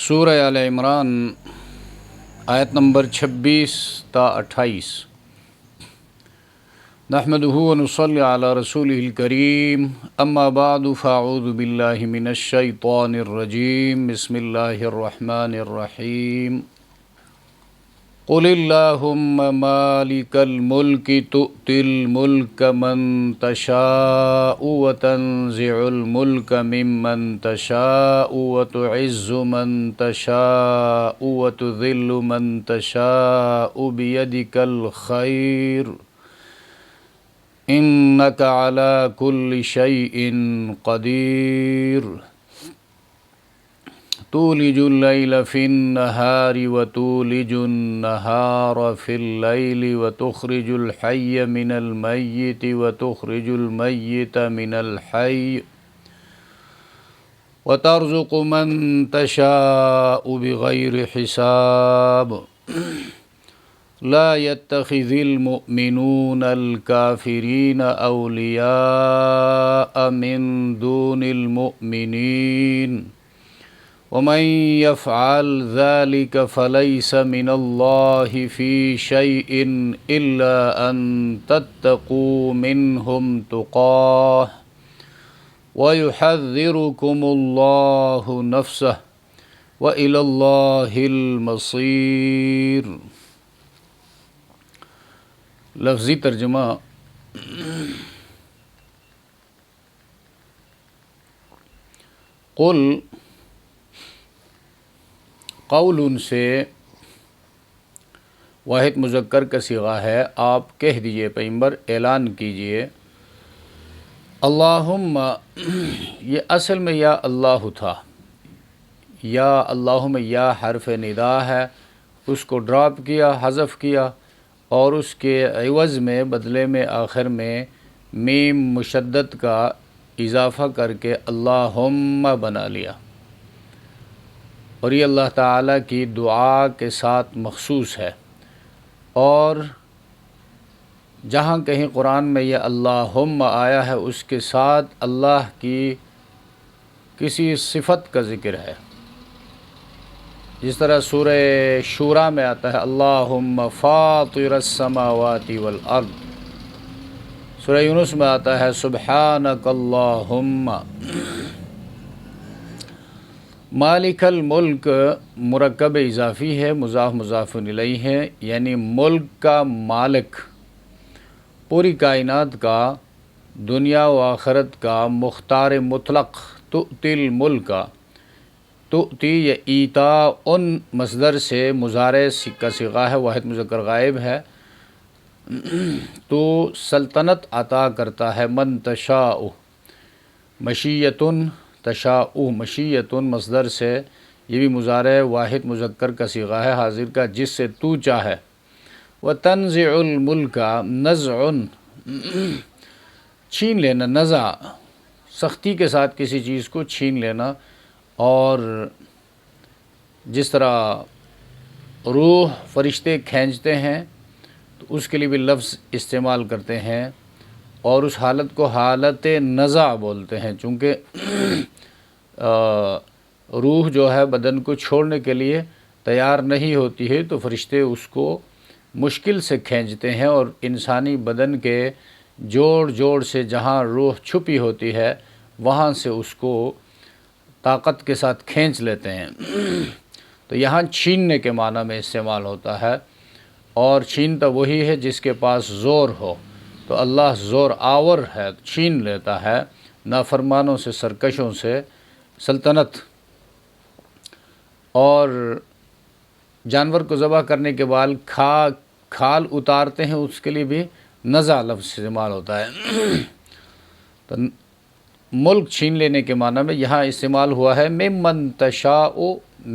سورہ آل عمران آیت نمبر 26 تا 28۔ نحمده ونصلي على رسوله الكريم اما بعد فاعوذ بالله من الشيطان الرجيم بسم الله الرحمن الرحيم قل اللهم مالك الملك تؤتي الملك من تشاء وتنزع الملك ممن تشاء وتعز من تشاء وتذل من تشاء بيدك الخير إنك على كل شيء قدير تولج الليل في النهار وتولج النهار في الليل وتخرج الحي من الميت وتخرج الميت من الحي وترزق من تشاء بغير حساب لا يتخذ المؤمنون الكافرين أولياء من دون المؤمنين ومن يفعل ذلك فليس من الله في شيء إلا أن تتقوا منهم تقاه ويحذركم الله نفسه وإلى الله المصير۔ لفظی ترجمہ قل قول سے واحد مذکر کا صیغہ ہے، آپ کہہ دیجئے پیغمبر، اعلان کیجئے۔ اللہم، یہ اصل میں یا اللہ تھا، یا اللہم یا حرف ندا ہے، اس کو ڈراپ کیا، حذف کیا، اور اس کے عوض میں بدلے میں آخر میں میم مشدد کا اضافہ کر کے اللہم بنا لیا، اور یہ اللہ تعالیٰ کی دعا کے ساتھ مخصوص ہے۔ اور جہاں کہیں قرآن میں یہ اللہم آیا ہے، اس کے ساتھ اللہ کی کسی صفت کا ذکر ہے، جس طرح سورہ شورا میں آتا ہے اللہم فاطر السماوات والارض، سورہ یونس میں آتا ہے سبحانک اللہم۔ مالک الملک مرکب اضافی ہے، مضاف مضاف الیہ ہے، یعنی ملک کا مالک، پوری کائنات کا، دنیا و آخرت کا مختار مطلق۔ تؤتی الملک، تؤتی یا ایتا ان مصدر سے مضارع کا صیغہ ہے، واحد مذکر غائب ہے، تو سلطنت عطا کرتا ہے۔ من تشاء، مشیتن تشاء، مشیتن مصدر سے، یہ بھی مضارع واحد مذکر کا صیغہ ہے، حاضر کا، جس سے تو چاہے۔ وتنزع الملک، نزع چھین لینا، نزع سختی کے ساتھ کسی چیز کو چھین لینا، اور جس طرح روح فرشتے کھینچتے ہیں تو اس کے لیے بھی لفظ استعمال کرتے ہیں، اور اس حالت کو حالت نزع بولتے ہیں، چونکہ روح جو ہے بدن کو چھوڑنے کے لیے تیار نہیں ہوتی ہے، تو فرشتے اس کو مشکل سے کھینچتے ہیں، اور انسانی بدن کے جوڑ جوڑ سے جہاں روح چھپی ہوتی ہے وہاں سے اس کو طاقت کے ساتھ کھینچ لیتے ہیں۔ تو یہاں چھیننے کے معنی میں استعمال ہوتا ہے، اور چھینتا وہی ہے جس کے پاس زور ہو، تو اللہ زور آور ہے، چھین لیتا ہے نافرمانوں سے، سرکشوں سے سلطنت۔ اور جانور کو ذبح کرنے کے بعد کھال اتارتے ہیں، اس کے لیے بھی نزع لفظ استعمال ہوتا ہے۔ تو ملک چھین لینے کے معنی میں یہاں استعمال ہوا ہے ممن تشاء،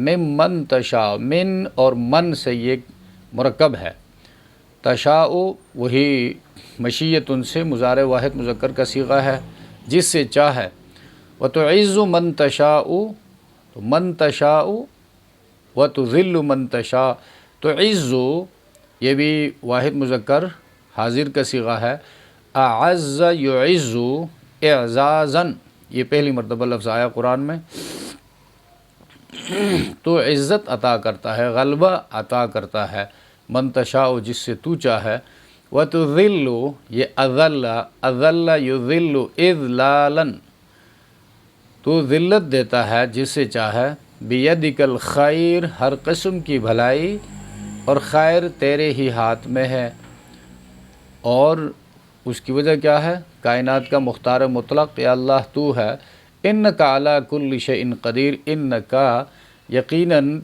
ممن تشاء، من اور من سے یہ مرکب ہے، تشاء وہی مشیت ان سے مضارع واحد مذکر کا صیغہ ہے، جس سے چاہے۔ وتعز من تشاء، تو من تشاء، وتذل من تشاء، تعز یہ بھی واحد مذکر حاضر کا صیغہ ہے، اعز یعز اعزازاً، یہ پہلی مرتبہ لفظ آیا قرآن میں۔ تو عزت عطا کرتا ہے، غلبہ عطا کرتا ہے، من تشاء جس سے تو چاہے، وتذل یہ اذل یذل اذلالا تو ذلت دیتا ہے جس سے چاہے، بیدک الخیر ہر قسم کی بھلائی اور خیر تیرے ہی ہاتھ میں ہے، اور اس کی وجہ کیا ہے؟ کائنات کا مختار مطلق یا اللہ تو ہے، انکا علی کل شیء قدیر، انکا یقیناً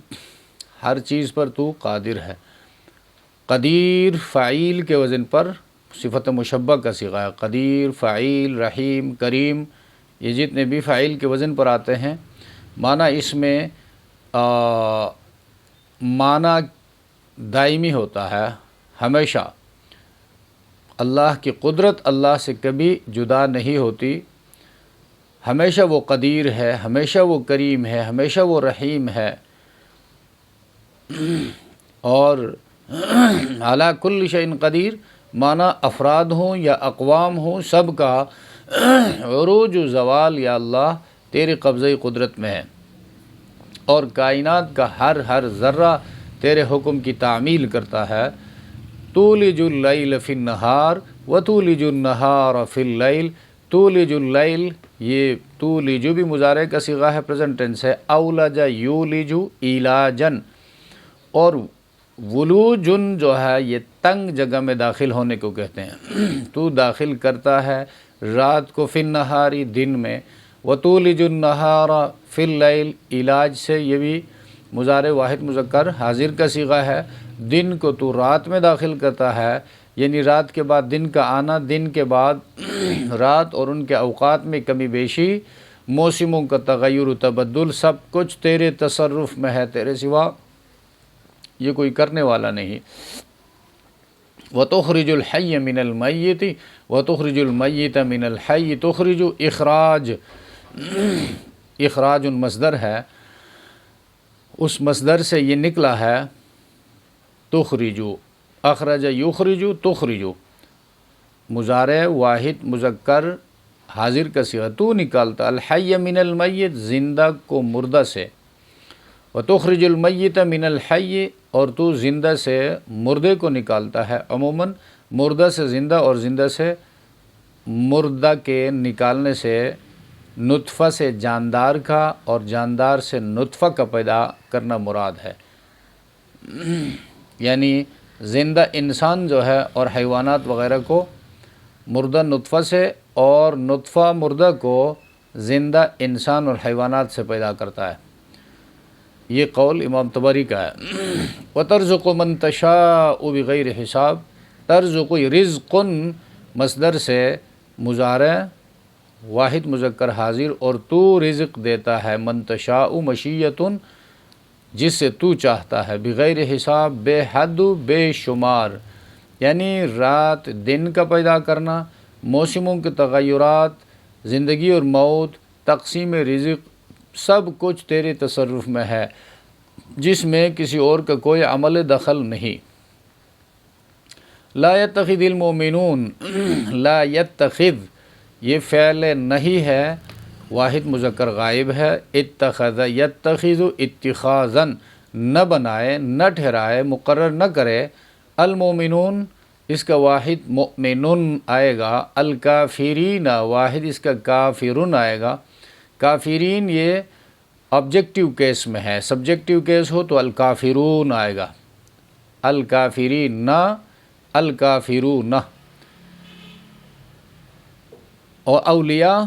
ہر چیز پر تو قادر ہے۔ قدیر فعیل کے وزن پر صفت مشبہ کا صیغہ ہے، قدیر، فعیل، رحیم، کریم، یہ جتنے بھی فعیل کے وزن پر آتے ہیں، معنی اس میں معنی دائمی ہوتا ہے، ہمیشہ اللہ کی قدرت اللہ سے کبھی جدا نہیں ہوتی، ہمیشہ وہ قدیر ہے، ہمیشہ وہ کریم ہے، ہمیشہ وہ رحیم ہے، اور علی کل شیء قدیر معنی افراد ہوں یا اقوام ہوں، سب کا عروج و زوال یا اللہ تیرے قبضۂ قدرت میں ہے، اور کائنات کا ہر ذرہ تیرے حکم کی تعمیل کرتا ہے۔ تولج اللیل فی النہار وتولج النہار فی اللیل، تولج اللیل یہ تولج بھی مضارع کا صیغہ ہے، پریزنٹ ٹینس ہے، اولج یولج ایلاجن، اور ولوجن جو ہے یہ تنگ جگہ میں داخل ہونے کو کہتے ہیں، تو داخل کرتا ہے رات کو فی النہاری دن میں، وتولج النہار فی اللیل علاج سے یہ بھی مضارع واحد مذکر حاضر کا صیغہ ہے، دن کو تو رات میں داخل کرتا ہے، یعنی رات کے بعد دن کا آنا، دن کے بعد رات، اور ان کے اوقات میں کمی بیشی، موسموں کا تغیر و تبدل، سب کچھ تیرے تصرف میں ہے، تیرے سوا یہ کوئی کرنے والا نہیں۔ وَتُخْرِجُ الْحَيَّ مِنَ الْمَيِّتِ وَتُخْرِجُ الْمَيِّتَ مِنَ الْحَيِّ، تخرج اخراج مصدر ہے، اس مصدر سے یہ نکلا ہے تخرجو، اخرج یخرجو تخرجو، مضارع واحد مذکر حاضر کا صیغہ، تو نکالتا الحی من المیت، زندہ کو مردہ سے، وتخرج المیت من الحی، اور تو زندہ سے مردے کو نکالتا ہے، عموماً مردہ سے زندہ اور زندہ سے مردہ کے نکالنے سے نطفہ سے جاندار کا اور جاندار سے نطفہ کا پیدا کرنا مراد ہے، یعنی زندہ انسان جو ہے اور حیوانات وغیرہ کو مردہ نطفہ سے، اور نطفہ مردہ کو زندہ انسان اور حیوانات سے پیدا کرتا ہے، یہ قول امام طبری کا ہے۔ وَتَرْزُقُ مَن تَشَاءُ بِغَيْرِ حساب، ترزق رزق مصدر سے مضارع واحد مذکر حاضر، اور تو رزق دیتا ہے، من تشاء مشیۃ جس سے تو چاہتا ہے، بغیر حساب بے حد و بے شمار، یعنی رات دن کا پیدا کرنا، موسموں کے تغیرات، زندگی اور موت، تقسیم رزق، سب کچھ تیرے تصرف میں ہے، جس میں کسی اور کا کوئی عمل دخل نہیں۔ لا يتخذ المؤمنون، لا يتخذ یہ فعل نہیں ہے، واحد مذکر غائب ہے، اتخذ یتخذ اتخاذا، نہ بنائے، نہ ٹھہرائے، مقرر نہ کرے، المؤمنون اس کا واحد مؤمنون آئے گا، الکافرین واحد اس کا کافرون آئے گا، کافرین یہ آبجیکٹیو کیس میں ہے، سبجیکٹیو کیس ہو تو الکافرون آئے گا، الکافرین نہ الکافرون، اور اولیاء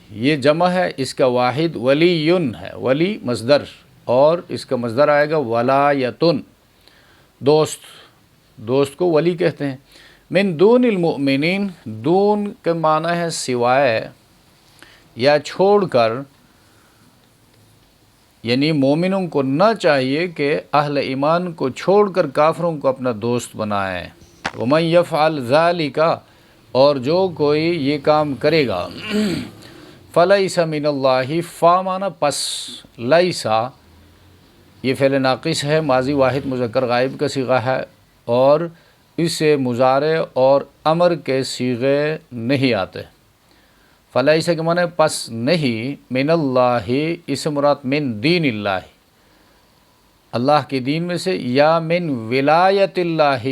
یہ جمع ہے، اس کا واحد ولیٌ ہے، ولی مصدر، اور اس کا مصدر آئے گا ولایتن، دوست، دوست کو ولی کہتے ہیں۔ من دون المؤمنین، دون کا معنی ہے سوائے یا چھوڑ کر، یعنی مومنوں کو نہ چاہیے کہ اہل ایمان کو چھوڑ کر کافروں کو اپنا دوست بنائیں۔ وَمَن يَفْعَلْ ذَلِكَ، اور جو کوئی یہ کام کرے گا، فَلَيْسَ مِنَ اللَّهِ، فا معنی پس، لیسا یہ فعل ناقص ہے، ماضی واحد مذکر غائب کا صیغہ ہے، اور اس سے مضارع اور امر کے صیغے نہیں آتے۔ فلیس کے معنی پس نہیں، من اللہ اس سے مراد من دین اللہ، اللہ کے دین میں سے، یا من ولایت اللہ،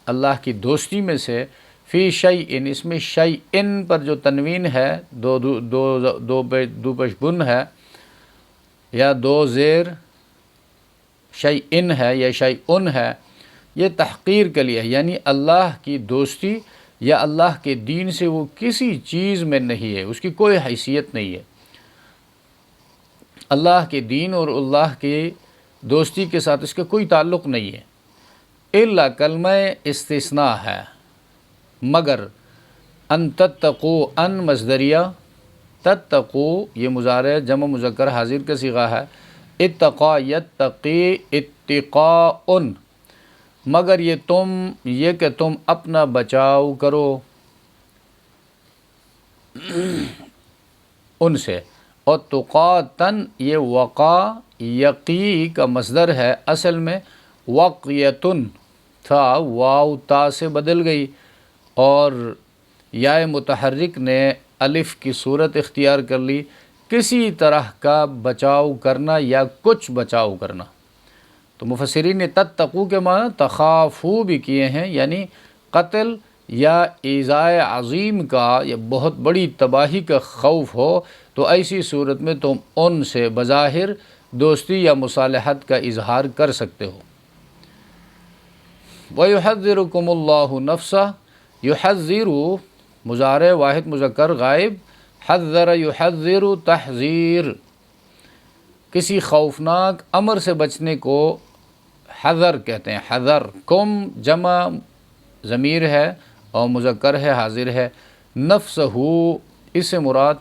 اللہ کی دوستی میں سے، فی شیئن، اس میں شیئن پر جو تنوین ہے، دو پیش بن ہے یا دو زیر شیئن ہے یا شیئن ہے، یہ تحقیر کے لیے، یعنی اللہ کی دوستی یا اللہ کے دین سے وہ کسی چیز میں نہیں ہے، اس کی کوئی حیثیت نہیں ہے۔ اللہ کے دین اور اللہ کی دوستی کے ساتھ اس کا کوئی تعلق نہیں ہے، الا کلمہ استثناء ہے، مگر ان تتقو، ان مصدریہ، تتقو یہ مضارع جمع مذکر حاضر کا صیغہ ہے، اتقا یتقی اتقاء، مگر یہ کہ تم اپنا بچاؤ کرو ان سے، اور تقاتن یہ وقا یقی کا مصدر ہے، اصل میں وقیتن تھا، واو تا سے بدل گئی اور یا متحرک نے الف کی صورت اختیار کر لی، کسی طرح کا بچاؤ کرنا یا کچھ بچاؤ کرنا۔ تو مفسرین نے تتقو کے معنی تخافو بھی کیے ہیں، یعنی قتل یا ایذائے عظیم کا یا بہت بڑی تباہی کا خوف ہو تو ایسی صورت میں تم ان سے بظاہر دوستی یا مصالحت کا اظہار کر سکتے ہو۔ وَيُحَذِّرُكُمُ اللَّهُ نَفْسَهُ، يُحَذِّرُ مضارع واحد مذکر غائب، حذر یحذر تحذیر، کسی خوفناک امر سے بچنے کو حذر کہتے ہیں۔ حذر کم جمع ضمیر ہے اور مذکر ہے حاضر ہے، نفسہ اس سے مراد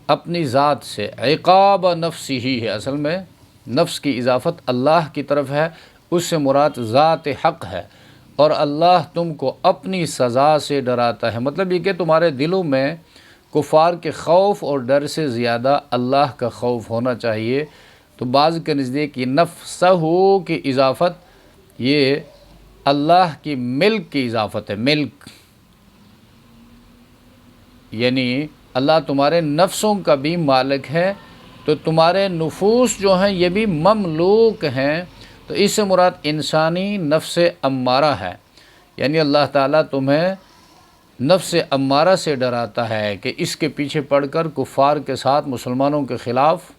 اپنی ذات سے، عقاب نفسی ہی ہے، اصل میں نفس کی اضافت اللہ کی طرف ہے، اس سے مراد ذات حق ہے، اور اللہ تم کو اپنی سزا سے ڈراتا ہے، مطلب یہ کہ تمہارے دلوں میں کفار کے خوف اور ڈر سے زیادہ اللہ کا خوف ہونا چاہیے۔ تو بعض کے نزدیک یہ نفسہ کی اضافت یہ اللہ کی ملک کی اضافت ہے، ملک یعنی اللہ تمہارے نفسوں کا بھی مالک ہے، تو تمہارے نفوس جو ہیں یہ بھی مملوک ہیں، تو اس سے مراد انسانی نفس امارہ ہے، یعنی اللہ تعالیٰ تمہیں نفس امارہ سے ڈراتا ہے کہ اس کے پیچھے پڑ کر کفار کے ساتھ مسلمانوں کے خلاف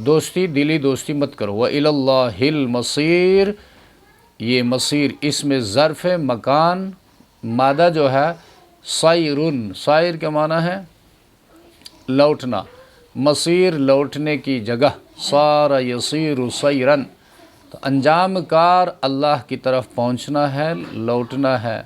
دوستی، دلی دوستی مت کرو۔ وَإِلَى اللَّهِ الْمَصِيرُ، یہ مصیر اس میں ظرف مکان، مادہ جو ہے سائرن، سائر کا معنی ہے لوٹنا، مصیر لوٹنے کی جگہ، صار یصیر سیرن، تو انجام کار اللہ کی طرف پہنچنا ہے، لوٹنا ہے۔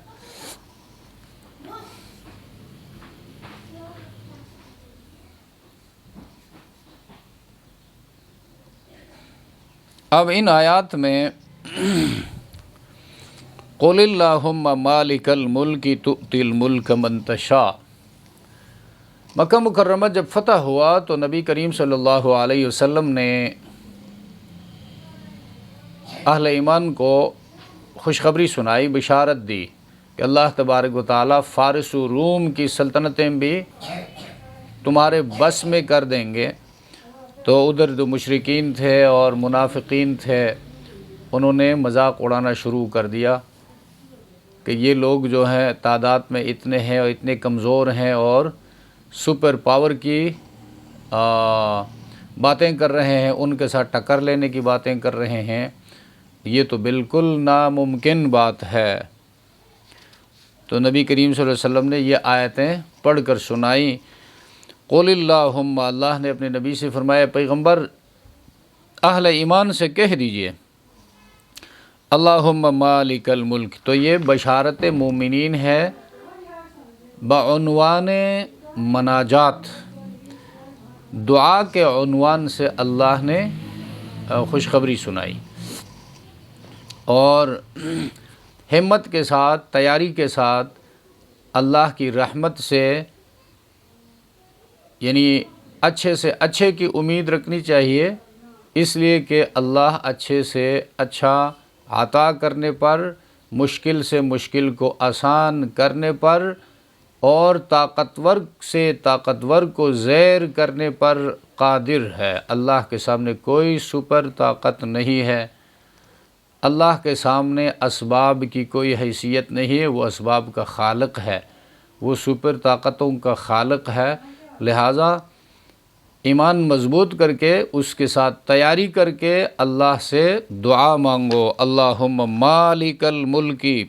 اب ان آیات میں قُلِ اللَّهُمَّ مَالِكَ الْمُلْكِ تُؤْتِي الْمُلْكَ مَن تَشَاءُ، مکہ مکرمہ جب فتح ہوا تو نبی کریم صلی اللہ علیہ وسلم نے اہل ایمان کو خوشخبری سنائی، بشارت دی کہ اللہ تبارک و تعالیٰ فارس و روم کی سلطنتیں بھی تمہارے بس میں کر دیں گے۔ تو ادھر جو مشرکین تھے اور منافقین تھے انہوں نے مذاق اڑانا شروع کر دیا کہ یہ لوگ جو ہیں تعداد میں اتنے ہیں اور اتنے کمزور ہیں اور سپر پاور کی باتیں کر رہے ہیں، ان کے ساتھ ٹکر لینے کی باتیں کر رہے ہیں، یہ تو بالکل ناممکن بات ہے۔ تو نبی کریم صلی اللہ علیہ وسلم نے یہ آیتیں پڑھ کر سنائیں۔ قُلِ اللَّهُمَّ، اللہ نے اپنے نبی سے فرمایا پیغمبر اہل ایمان سے کہہ دیجئے اللہم مالک الملک، تو یہ بشارت مومنین ہے بعنوان مناجات، دعا کے عنوان سے اللہ نے خوشخبری سنائی، اور ہمت کے ساتھ، تیاری کے ساتھ اللہ کی رحمت سے، یعنی اچھے سے اچھے کی امید رکھنی چاہیے، اس لیے کہ اللہ اچھے سے اچھا عطا کرنے پر، مشکل سے مشکل کو آسان کرنے پر اور طاقتور سے طاقتور کو زیر کرنے پر قادر ہے۔ اللہ کے سامنے کوئی سپر طاقت نہیں ہے، اللہ کے سامنے اسباب کی کوئی حیثیت نہیں ہے، وہ اسباب کا خالق ہے، وہ سپر طاقتوں کا خالق ہے۔ لہٰذا ایمان مضبوط کر کے اس کے ساتھ تیاری کر کے اللہ سے دعا مانگو، اللہم مالک الملکی،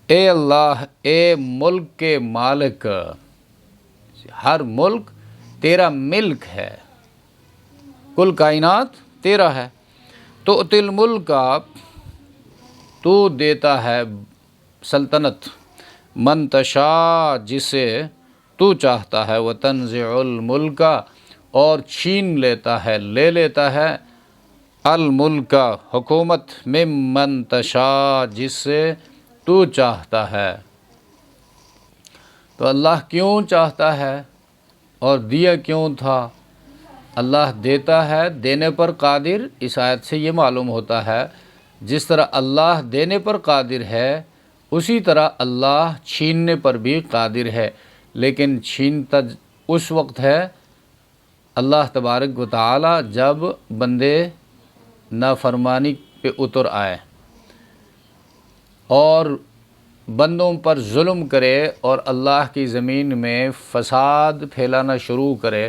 اے اللہ، اے ملک کے مالک، ہر ملک تیرا ملک ہے، کل کائنات تیرا ہے، تو تل ملک کا تو دیتا ہے سلطنت، من تشاء جسے تو چاہتا ہے، وتنزع الملک اور چھین لیتا ہے، لے لیتا ہے، الملک حکومت، ممن تشاء جس سے تو چاہتا ہے۔ تو اللہ کیوں چاہتا ہے اور دیا کیوں تھا؟ اللہ دیتا ہے، دینے پر قادر۔ اس آیت سے یہ معلوم ہوتا ہے جس طرح اللہ دینے پر قادر ہے اسی طرح اللہ چھیننے پر بھی قادر ہے، لیکن چھینتا اس وقت ہے اللہ تبارک و تعالی جب بندے نافرمانی پہ اتر آئے اور بندوں پر ظلم کرے اور اللہ کی زمین میں فساد پھیلانا شروع کرے،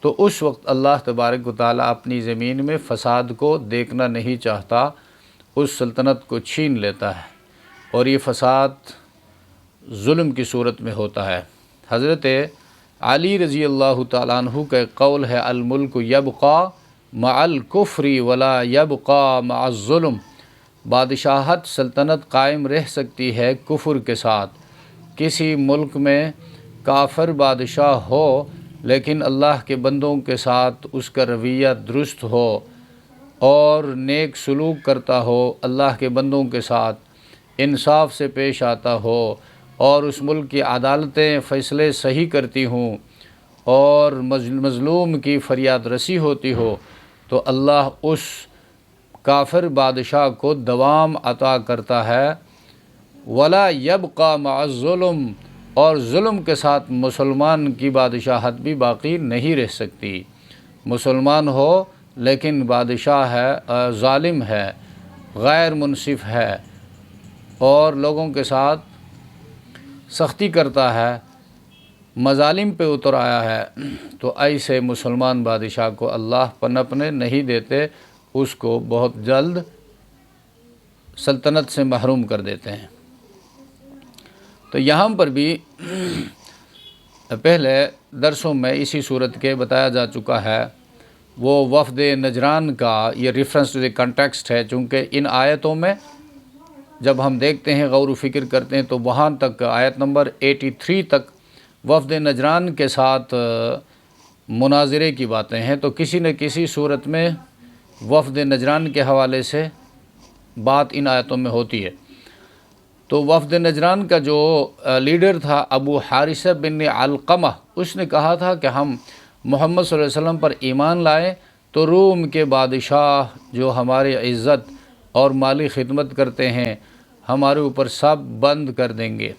تو اس وقت اللہ تبارک و تعالی اپنی زمین میں فساد کو دیکھنا نہیں چاہتا، اس سلطنت کو چھین لیتا ہے، اور یہ فساد ظلم کی صورت میں ہوتا ہے۔ حضرت علی رضی اللہ تعالیٰ عنہ کا ایک قول ہے، الملک یبقی مع الکفر ولا یبقی مع الظلم، بادشاہت سلطنت قائم رہ سکتی ہے کفر کے ساتھ۔ کسی ملک میں کافر بادشاہ ہو لیکن اللہ کے بندوں کے ساتھ اس کا رویہ درست ہو اور نیک سلوک کرتا ہو، اللہ کے بندوں کے ساتھ انصاف سے پیش آتا ہو، اور اس ملک کی عدالتیں فیصلے صحیح کرتی ہوں اور مظلوم کی فریاد رسی ہوتی ہو، تو اللہ اس کافر بادشاہ کو دوام عطا کرتا ہے۔ ولا یبقی مع الظلم، اور ظلم کے ساتھ مسلمان کی بادشاہت بھی باقی نہیں رہ سکتی۔ مسلمان ہو لیکن بادشاہ ہے، ظالم ہے، غیر منصف ہے اور لوگوں کے ساتھ سختی کرتا ہے، مظالم پہ اتر آیا ہے، تو ایسے مسلمان بادشاہ کو اللہ پنپنے نہیں دیتے، اس کو بہت جلد سلطنت سے محروم کر دیتے ہیں۔ تو یہاں پر بھی پہلے درسوں میں اسی صورت کے بتایا جا چکا ہے، وہ وفد نجران کا یہ ریفرنس ٹو دی کنٹیکسٹ ہے، چونکہ ان آیتوں میں جب ہم دیکھتے ہیں، غور و فکر کرتے ہیں، تو وہاں تک آیت نمبر 83 تک وفد نجران کے ساتھ مناظرے کی باتیں ہیں، تو کسی نہ کسی صورت میں وفد نجران کے حوالے سے بات ان آیتوں میں ہوتی ہے۔ تو وفد نجران کا جو لیڈر تھا ابو حارثہ بن علقمہ، اس نے کہا تھا کہ ہم محمد صلی اللہ علیہ وسلم پر ایمان لائے تو روم کے بادشاہ جو ہماری عزت اور مالی خدمت کرتے ہیں ہمارے اوپر سب بند کر دیں گے۔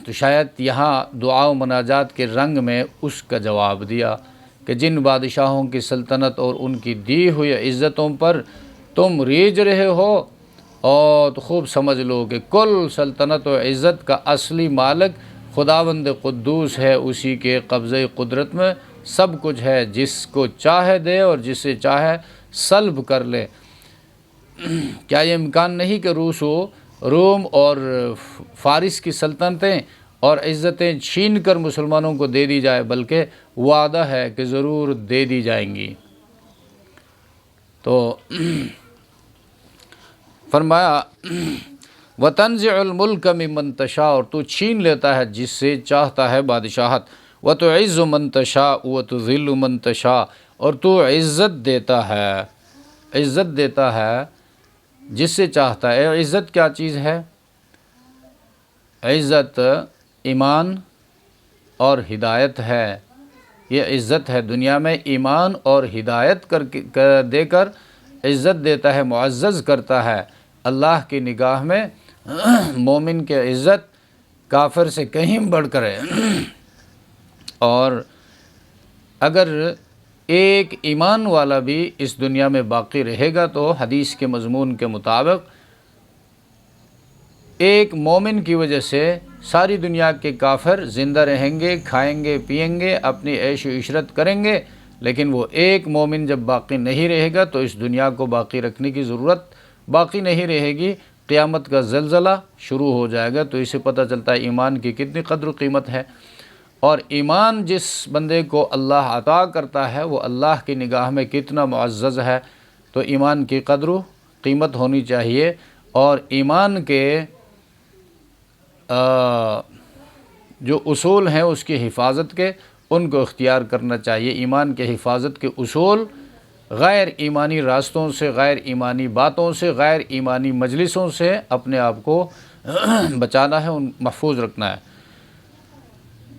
تو شاید یہاں دعا و مناجات کے رنگ میں اس کا جواب دیا کہ جن بادشاہوں کی سلطنت اور ان کی دی ہوئی عزتوں پر تم ریجھ رہے ہو، اور تو خوب سمجھ لو کہ کل سلطنت و عزت کا اصلی مالک خداوند قدوس ہے، اسی کے قبضۂ قدرت میں سب کچھ ہے، جس کو چاہے دے اور جسے چاہے سلب کر لے۔ کیا یہ امکان نہیں کہ روم اور فارس کی سلطنتیں اور عزتیں چھین کر مسلمانوں کو دے دی جائے، بلکہ وعدہ ہے کہ ضرور دے دی جائیں گی۔ تو فرمایا وَتَنزِعُ الْمُلْكَ مِمَّن تَشَاءُ، اور تو چھین لیتا ہے جس سے چاہتا ہے بادشاہت، وَتُعِزُّ مَن تَشَاءُ وَتُذِلُّ مَن تَشَاءُ، اور تو عزت دیتا ہے جس سے چاہتا ہے۔ عزت کیا چیز ہے؟ عزت ایمان اور ہدایت ہے، یہ عزت ہے۔ دنیا میں ایمان اور ہدایت دے کر عزت دیتا ہے، معزز کرتا ہے۔ اللہ کی نگاہ میں مومن کی عزت کافر سے کہیں بڑھ کر ہے۔ اور اگر ایک ایمان والا بھی اس دنیا میں باقی رہے گا تو حدیث کے مضمون کے مطابق ایک مومن کی وجہ سے ساری دنیا کے کافر زندہ رہیں گے، کھائیں گے، پئیں گے، اپنی عیش و عشرت کریں گے، لیکن وہ ایک مومن جب باقی نہیں رہے گا تو اس دنیا کو باقی رکھنے کی ضرورت باقی نہیں رہے گی، قیامت کا زلزلہ شروع ہو جائے گا۔ تو اسے پتہ چلتا ہے ایمان کی کتنی قدر و قیمت ہے، اور ایمان جس بندے کو اللہ عطا کرتا ہے وہ اللہ کی نگاہ میں کتنا معزز ہے۔ تو ایمان کی قدر و قیمت ہونی چاہیے، اور ایمان کے جو اصول ہیں اس کی حفاظت کے، ان کو اختیار کرنا چاہیے۔ ایمان کے حفاظت کے اصول غیر ایمانی راستوں سے، غیر ایمانی باتوں سے، غیر ایمانی مجلسوں سے اپنے آپ کو بچانا ہے، محفوظ رکھنا ہے۔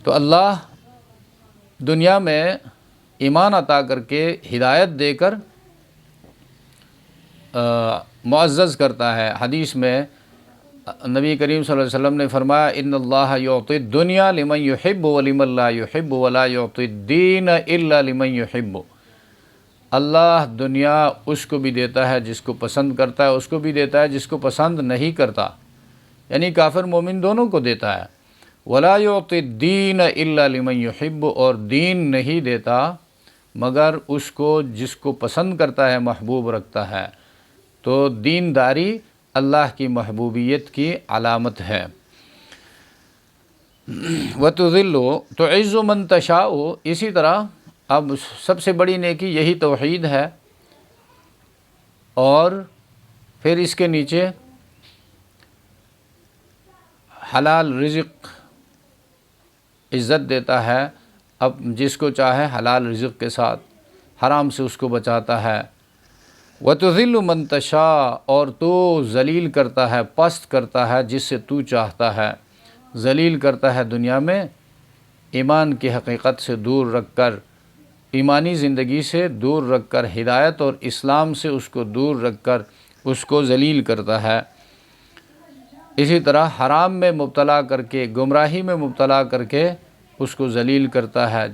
تو اللہ دنیا میں ایمان عطا کر کے، ہدایت دے کر معزز کرتا ہے۔ حدیث میں نبی کریم صلی اللہ علیہ وسلم نے فرمایا ان اللہ یعطی الدنیا لمن یحب ولمن لا یحب ولا یعطی الدین الا لمن یحب۔ اللہ دنیا اس کو بھی دیتا ہے جس کو پسند کرتا ہے، اس کو بھی دیتا ہے جس کو پسند نہیں کرتا، یعنی کافر مومن دونوں کو دیتا ہے۔ ولا یعطی الدین الا لمن یحب، اور دین نہیں دیتا مگر اس کو جس کو پسند کرتا ہے، محبوب رکھتا ہے۔ تو دینداری اللہ کی محبوبیت کی علامت ہے۔ وَتُذِلُّ تُعِزُّ مَن تَشَاءُ، اسی طرح اب سب سے بڑی نیکی یہی توحید ہے، اور پھر اس کے نیچے حلال رزق عزت دیتا ہے، اب جس کو چاہے حلال رزق کے ساتھ، حرام سے اس کو بچاتا ہے۔ وَتُذِلُّ مَن تَشَاءُ، اور تو ذلیل کرتا ہے، پست کرتا ہے جس سے تو چاہتا ہے، ذلیل کرتا ہے دنیا میں ایمان کی حقیقت سے دور رکھ کر، ایمانی زندگی سے دور رکھ کر، ہدایت اور اسلام سے اس کو دور رکھ کر اس کو ذلیل کرتا ہے۔ اسی طرح حرام میں مبتلا کر کے، گمراہی میں مبتلا کر کے اس کو ذلیل کرتا ہے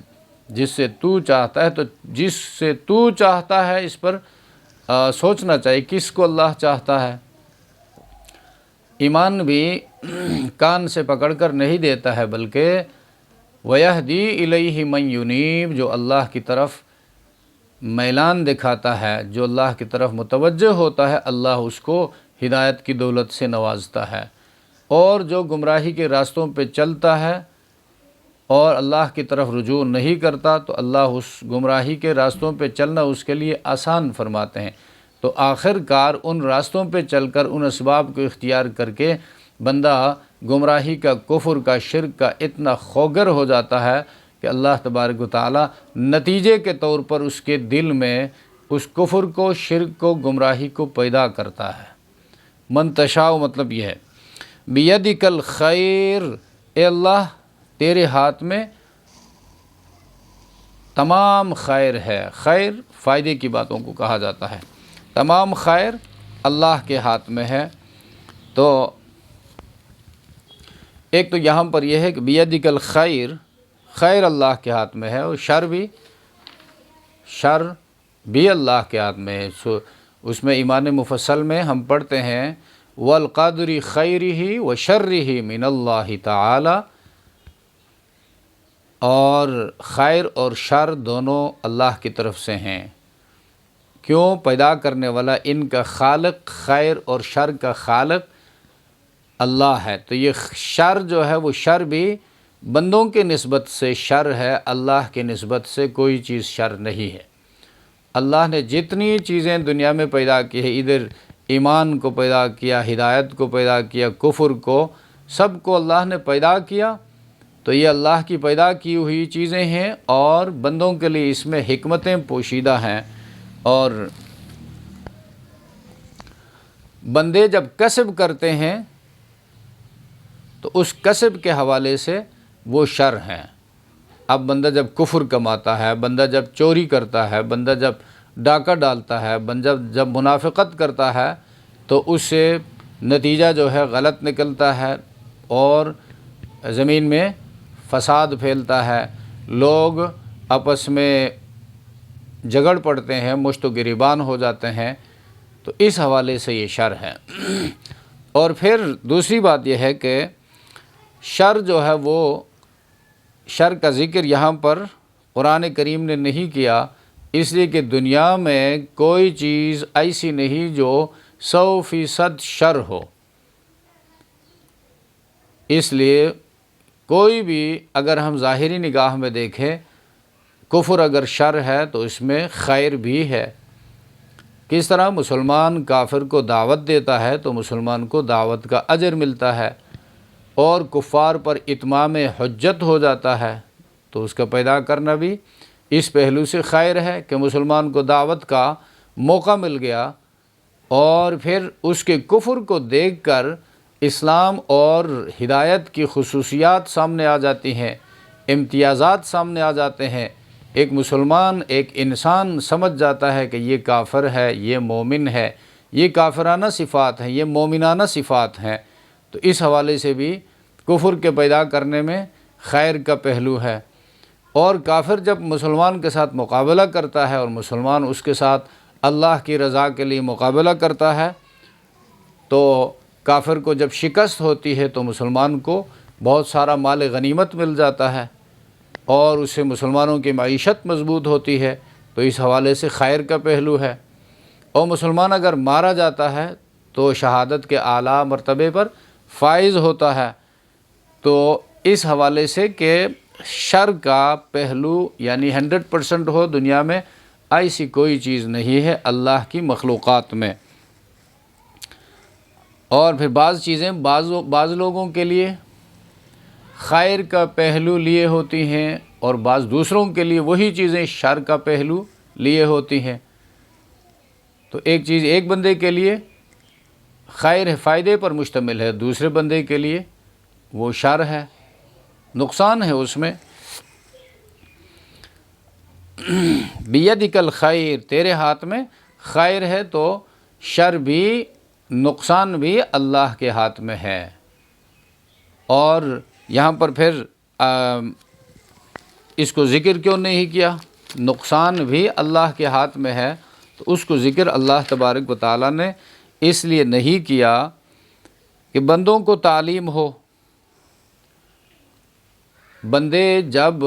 جس سے تو چاہتا ہے۔ تو جس سے تو چاہتا ہے اس پر سوچنا چاہیے کس کو اللہ چاہتا ہے۔ ایمان بھی کان سے پکڑ کر نہیں دیتا ہے، بلکہ وَيَهْدِي إِلَيْهِ مَن يُنِيبُ، جو اللہ کی طرف میلان دکھاتا ہے، جو اللہ کی طرف متوجہ ہوتا ہے، اللہ اس کو ہدایت کی دولت سے نوازتا ہے۔ اور جو گمراہی کے راستوں پہ چلتا ہے اور اللہ کی طرف رجوع نہیں کرتا تو اللہ اس گمراہی کے راستوں پہ چلنا اس کے لیے آسان فرماتے ہیں۔ تو آخر کار ان راستوں پہ چل کر، ان اسباب کو اختیار کر کے بندہ گمراہی کا، کفر کا، شرک کا اتنا خوگر ہو جاتا ہے کہ اللہ تبارک و تعالی نتیجے کے طور پر اس کے دل میں اس کفر کو، شرک کو، گمراہی کو پیدا کرتا ہے۔ من تشاء مطلب یہ ہے بیدک الخیر، اے اللہ تیرے ہاتھ میں تمام خیر ہے۔ خیر فائدے کی باتوں کو کہا جاتا ہے، تمام خیر اللہ کے ہاتھ میں ہے۔ تو ایک تو یہاں پر یہ ہے کہ بیدک الخیر، خیر اللہ کے ہاتھ میں ہے، اور شر بھی اللہ کے ہاتھ میں ہے۔ اس میں ایمان مفصل میں ہم پڑھتے ہیں وَالْقَدْرِ خَيْرِهِ وَشَرِّهِ مِنَ اللَّهِ تعالی، اور خیر اور شر دونوں اللہ کی طرف سے ہیں۔ کیوں؟ پیدا کرنے والا، ان کا خالق، خیر اور شر کا خالق اللہ ہے۔ تو یہ شر جو ہے وہ شر بھی بندوں کے نسبت سے شر ہے، اللہ کے نسبت سے کوئی چیز شر نہیں ہے۔ اللہ نے جتنی چیزیں دنیا میں پیدا کی ہے، ادھر ایمان کو پیدا کیا، ہدایت کو پیدا کیا، کفر کو، سب کو اللہ نے پیدا کیا۔ تو یہ اللہ کی پیدا کی ہوئی چیزیں ہیں، اور بندوں کے لیے اس میں حکمتیں پوشیدہ ہیں۔ اور بندے جب کسب کرتے ہیں تو اس کسب کے حوالے سے وہ شر ہیں۔ اب بندہ جب کفر کماتا ہے، بندہ جب چوری کرتا ہے، بندہ جب ڈاکہ ڈالتا ہے، بندہ جب منافقت کرتا ہے تو اس سے نتیجہ جو ہے غلط نکلتا ہے، اور زمین میں فساد پھیلتا ہے، لوگ آپس میں جھگڑ پڑتے ہیں، مشت و گریبان ہو جاتے ہیں، تو اس حوالے سے یہ شر ہے۔ اور پھر دوسری بات یہ ہے کہ شر جو ہے وہ شر کا ذکر یہاں پر قرآن کریم نے نہیں کیا، اس لیے کہ دنیا میں کوئی چیز ایسی نہیں جو 100% شر ہو۔ اس لیے کوئی بھی اگر ہم ظاہری نگاہ میں دیکھیں، کفر اگر شر ہے تو اس میں خیر بھی ہے۔ کس طرح مسلمان کافر کو دعوت دیتا ہے تو مسلمان کو دعوت کا اجر ملتا ہے، اور کفار پر اتمام حجت ہو جاتا ہے، تو اس کا پیدا کرنا بھی اس پہلو سے خیر ہے کہ مسلمان کو دعوت کا موقع مل گیا، اور پھر اس کے کفر کو دیکھ کر اسلام اور ہدایت کی خصوصیات سامنے آ جاتی ہیں، امتیازات سامنے آ جاتے ہیں۔ ایک مسلمان، ایک انسان سمجھ جاتا ہے کہ یہ کافر ہے، یہ مومن ہے، یہ کافرانہ صفات ہیں، یہ مومنانہ صفات ہیں، تو اس حوالے سے بھی کفر کے پیدا کرنے میں خیر کا پہلو ہے۔ اور کافر جب مسلمان کے ساتھ مقابلہ کرتا ہے اور مسلمان اس کے ساتھ اللہ کی رضا کے لیے مقابلہ کرتا ہے، تو کافر کو جب شکست ہوتی ہے تو مسلمان کو بہت سارا مال غنیمت مل جاتا ہے، اور اس سے مسلمانوں کی معیشت مضبوط ہوتی ہے، تو اس حوالے سے خیر کا پہلو ہے۔ اور مسلمان اگر مارا جاتا ہے تو شہادت کے اعلیٰ مرتبے پر فائز ہوتا ہے۔ تو اس حوالے سے کہ شر کا پہلو یعنی 100% ہو دنیا میں، ایسی کوئی چیز نہیں ہے اللہ کی مخلوقات میں۔ اور پھر بعض چیزیں بعض لوگوں کے لیے خیر کا پہلو لیے ہوتی ہیں، اور بعض دوسروں کے لیے وہی چیزیں شر کا پہلو لیے ہوتی ہیں۔ تو ایک چیز ایک بندے کے لیے خیر فائدے پر مشتمل ہے، دوسرے بندے کے لیے وہ شر ہے، نقصان ہے اس میں۔ بیدک الخیر، تیرے ہاتھ میں خیر ہے، تو شر بھی نقصان بھی اللہ کے ہاتھ میں ہے۔ اور یہاں پر پھر اس کو ذکر کیوں نہیں کیا؟ نقصان بھی اللہ کے ہاتھ میں ہے، تو اس کو ذکر اللہ تبارک و تعالیٰ نے اس لیے نہیں کیا کہ بندوں کو تعلیم ہو۔ بندے جب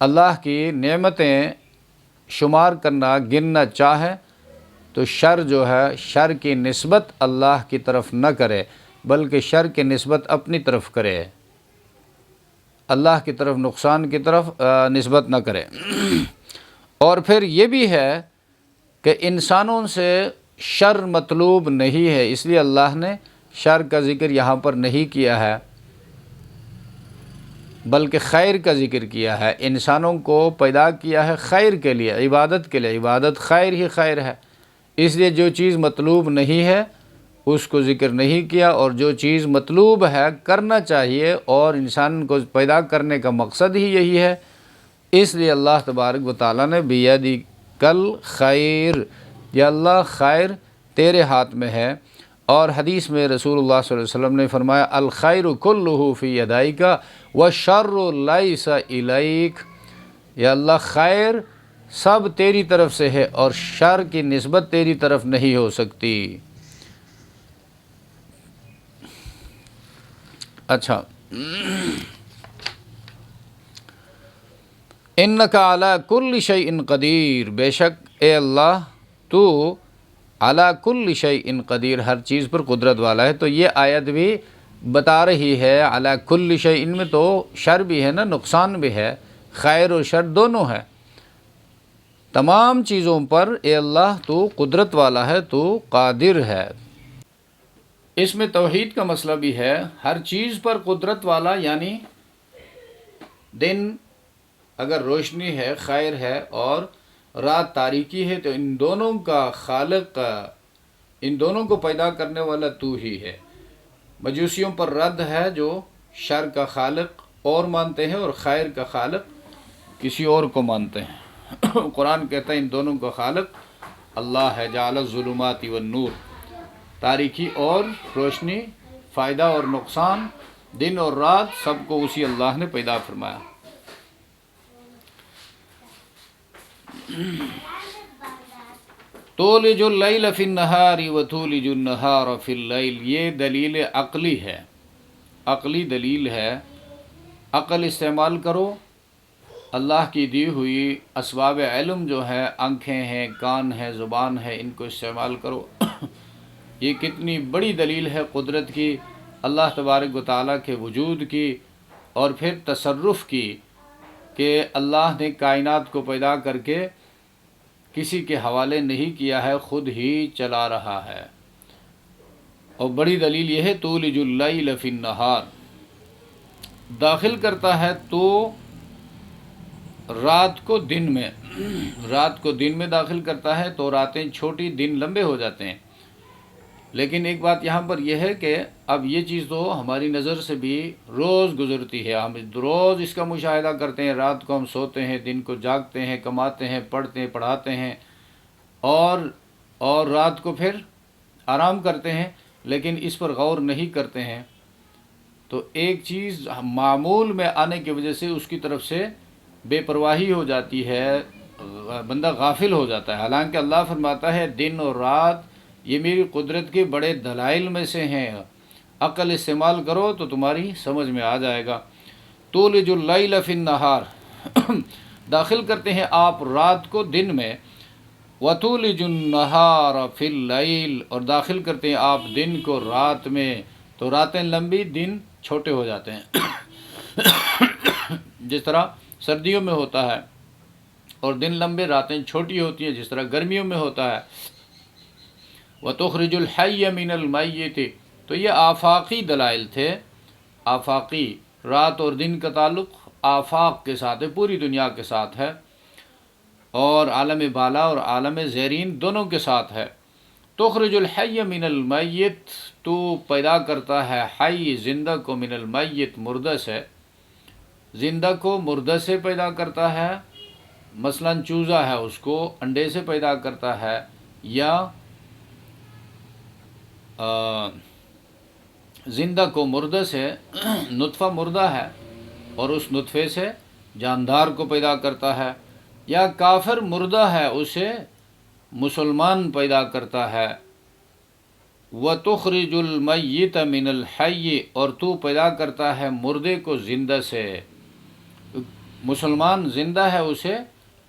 اللہ کی نعمتیں شمار کرنا گننا چاہے تو شر جو ہے، شر کی نسبت اللہ کی طرف نہ کرے، بلکہ شر کی نسبت اپنی طرف کرے، اللہ کی طرف، نقصان کی طرف نسبت نہ کرے۔ اور پھر یہ بھی ہے کہ انسانوں سے شر مطلوب نہیں ہے، اس لیے اللہ نے شر کا ذکر یہاں پر نہیں کیا ہے، بلکہ خیر کا ذکر کیا ہے۔ انسانوں کو پیدا کیا ہے خیر کے لیے، عبادت کے لیے، عبادت خیر ہی خیر ہے، اس لیے جو چیز مطلوب نہیں ہے اس کو ذکر نہیں کیا، اور جو چیز مطلوب ہے کرنا چاہیے، اور انسان کو پیدا کرنے کا مقصد ہی یہی ہے، اس لیے اللہ تبارک و تعالیٰ نے بیدک الخیر، یا اللہ خیر تیرے ہاتھ میں ہے۔ اور حدیث میں رسول اللہ صلی اللہ علیہ وسلم نے فرمایا الخیر کلہ فی یدیک والشر لیس الیک، یا اللہ خیر سب تیری طرف سے ہے اور شر کی نسبت تیری طرف نہیں ہو سکتی۔ اچھا، انک علی کل شیء قدیر، بے شک اے اللہ تو علی کل شیء قدیر، ہر چیز پر قدرت والا ہے۔ تو یہ آیت بھی بتا رہی ہے علی کل شیء، ان میں تو شر بھی ہے نا، نقصان بھی ہے، خیر اور شر دونوں ہے۔ تمام چیزوں پر اے اللہ تو قدرت والا ہے، تو قادر ہے۔ اس میں توحید کا مسئلہ بھی ہے، ہر چیز پر قدرت والا، یعنی دن اگر روشنی ہے خیر ہے اور رات تاریکی ہے، تو ان دونوں کا خالق، ان دونوں کو پیدا کرنے والا تو ہی ہے۔ مجوسیوں پر رد ہے جو شر کا خالق اور مانتے ہیں اور خیر کا خالق کسی اور کو مانتے ہیں۔ قرآن کہتا ہے ان دونوں کا خالق اللہ ہے، جعل الظلمات والنور، تاریکی اور روشنی، فائدہ اور نقصان دن اور رات سب کو اسی اللہ نے پیدا فرمایا۔ تولج اللیل فی النہار وتولج النہار فی اللیل، یہ دلیل عقلی ہے، عقلی دلیل ہے۔ عقل استعمال کرو، اللہ کی دی ہوئی اسباب علم جو ہے، آنکھیں ہیں، کان ہے، زبان ہے، ان کو استعمال کرو۔ یہ کتنی بڑی دلیل ہے قدرت کی، اللہ تبارک و تعالیٰ کے وجود کی، اور پھر تصرف کی کہ اللہ نے کائنات کو پیدا کر کے کسی کے حوالے نہیں کیا ہے، خود ہی چلا رہا ہے۔ اور بڑی دلیل یہ ہے تولج اللیل فی النہار، داخل کرتا ہے تو رات کو دن میں، رات کو دن میں داخل کرتا ہے تو راتیں چھوٹی، دن لمبے ہو جاتے ہیں۔ لیکن ایک بات یہاں پر یہ ہے کہ اب یہ چیز تو ہماری نظر سے بھی روز گزرتی ہے، ہم روز اس کا مشاہدہ کرتے ہیں، رات کو ہم سوتے ہیں، دن کو جاگتے ہیں، کماتے ہیں، پڑھتے ہیں، پڑھاتے ہیں، اور رات کو پھر آرام کرتے ہیں، لیکن اس پر غور نہیں کرتے ہیں۔ تو ایک چیز معمول میں آنے کی وجہ سے اس کی طرف سے بے پرواہی ہو جاتی ہے، بندہ غافل ہو جاتا ہے۔ حالانکہ اللہ فرماتا ہے دن اور رات یہ میری قدرت کے بڑے دلائل میں سے ہیں، عقل استعمال کرو تو تمہاری سمجھ میں آ جائے گا۔ تولج اللیل فی النہار، داخل کرتے ہیں آپ رات کو دن میں، وتولج النہار فی اللیل، اور داخل کرتے ہیں آپ دن کو رات میں، تو راتیں لمبی، دن چھوٹے ہو جاتے ہیں۔ جس طرح سردیوں میں ہوتا ہے، اور دن لمبے، راتیں چھوٹی ہوتی ہیں، جس طرح گرمیوں میں ہوتا ہے۔ وَتُخْرِجُ الْحَيَّ مِنَ الْمَيِّتِ، تو یہ آفاقی دلائل تھے، آفاقی۔ رات اور دن کا تعلق آفاق کے ساتھ ہے، پوری دنیا کے ساتھ ہے، اور عالم بالا اور عالم زیرین دونوں کے ساتھ ہے۔ تخرج الحی من المیت، تو پیدا کرتا ہے حی زندہ کو، من المیت مردہ سے، زندہ کو مردہ سے پیدا کرتا ہے۔ مثلا چوزا ہے، اس کو انڈے سے پیدا کرتا ہے، یا زندہ کو مردہ سے، نطفہ مردہ ہے اور اس نطفے سے جاندار کو پیدا کرتا ہے، یا کافر مردہ ہے اسے مسلمان پیدا کرتا ہے۔ وَتُخْرِجُ الْمَيِّتَ مِنَ الْحَيِّ، اور تو پیدا کرتا ہے مردے کو زندہ سے، مسلمان زندہ ہے اسے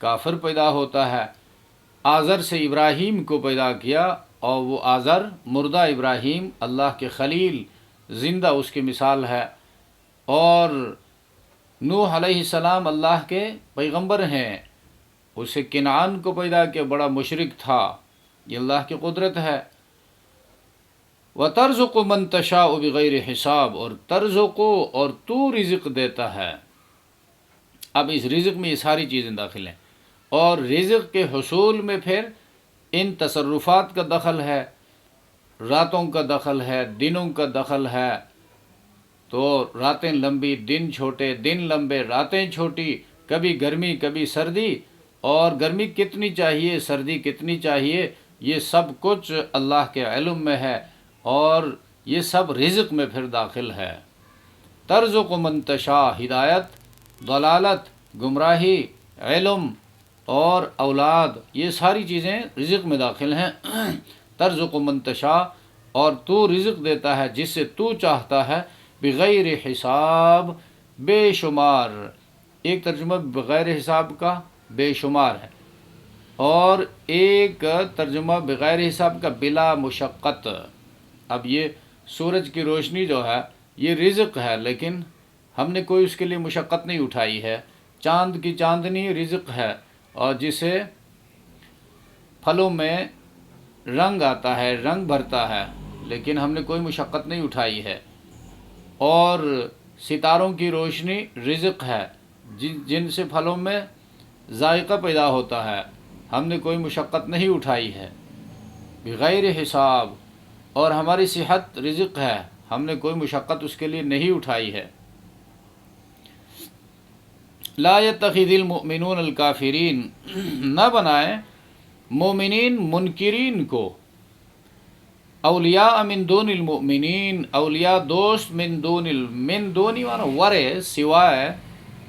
کافر پیدا ہوتا ہے۔ آزر سے ابراہیم کو پیدا کیا، اور وہ آزر مردہ ابراہیم اللہ کے خلیل زندہ اس کی مثال ہے۔ اور نوح علیہ السلام اللہ کے پیغمبر ہیں، اسے کنعان کو پیدا کیا، بڑا مشرک تھا، یہ اللہ کی قدرت ہے۔ وَتَرْزُقُ مَن تَشَاءُ بِغَيْرِ حساب، اور ترزق، اور تو رزق دیتا ہے۔ اب اس رزق میں یہ ساری چیزیں داخل ہیں، اور رزق کے حصول میں پھر ان تصرفات کا دخل ہے، راتوں کا دخل ہے، دنوں کا دخل ہے۔ تو راتیں لمبی، دن چھوٹے، دن لمبے، راتیں چھوٹی، کبھی گرمی کبھی سردی، اور گرمی کتنی چاہیے، سردی کتنی چاہیے، یہ سب کچھ اللہ کے علم میں ہے، اور یہ سب رزق میں پھر داخل ہے۔ ترزق من تشاء، ہدایت، ضلالت، گمراہی، علم اور اولاد، یہ ساری چیزیں رزق میں داخل ہیں۔ ترزق من تشاء، اور تو رزق دیتا ہے جس سے تو چاہتا ہے، بغیر حساب، بے شمار۔ ایک ترجمہ بغیر حساب کا بے شمار ہے، اور ایک ترجمہ بغیر حساب کا بلا مشقت۔ اب یہ سورج کی روشنی جو ہے یہ رزق ہے، لیکن ہم نے کوئی اس کے لیے مشقت نہیں اٹھائی ہے۔ چاند کی چاندنی رزق ہے، اور جسے پھلوں میں رنگ آتا ہے، رنگ بھرتا ہے، لیکن ہم نے کوئی مشقت نہیں اٹھائی ہے۔ اور ستاروں کی روشنی رزق ہے، جن سے پھلوں میں ذائقہ پیدا ہوتا ہے، ہم نے کوئی مشقت نہیں اٹھائی ہے، بغیر حساب۔ اور ہماری صحت رزق ہے، ہم نے کوئی مشقت اس کے لیے نہیں اٹھائی ہے۔ لا يتخذ المؤمنون الکافرین، نہ بنائیں مومنین منکرین کو، اولیاء من دون المؤمنین، اولیاء دوست من دونی مانا ورے سوائے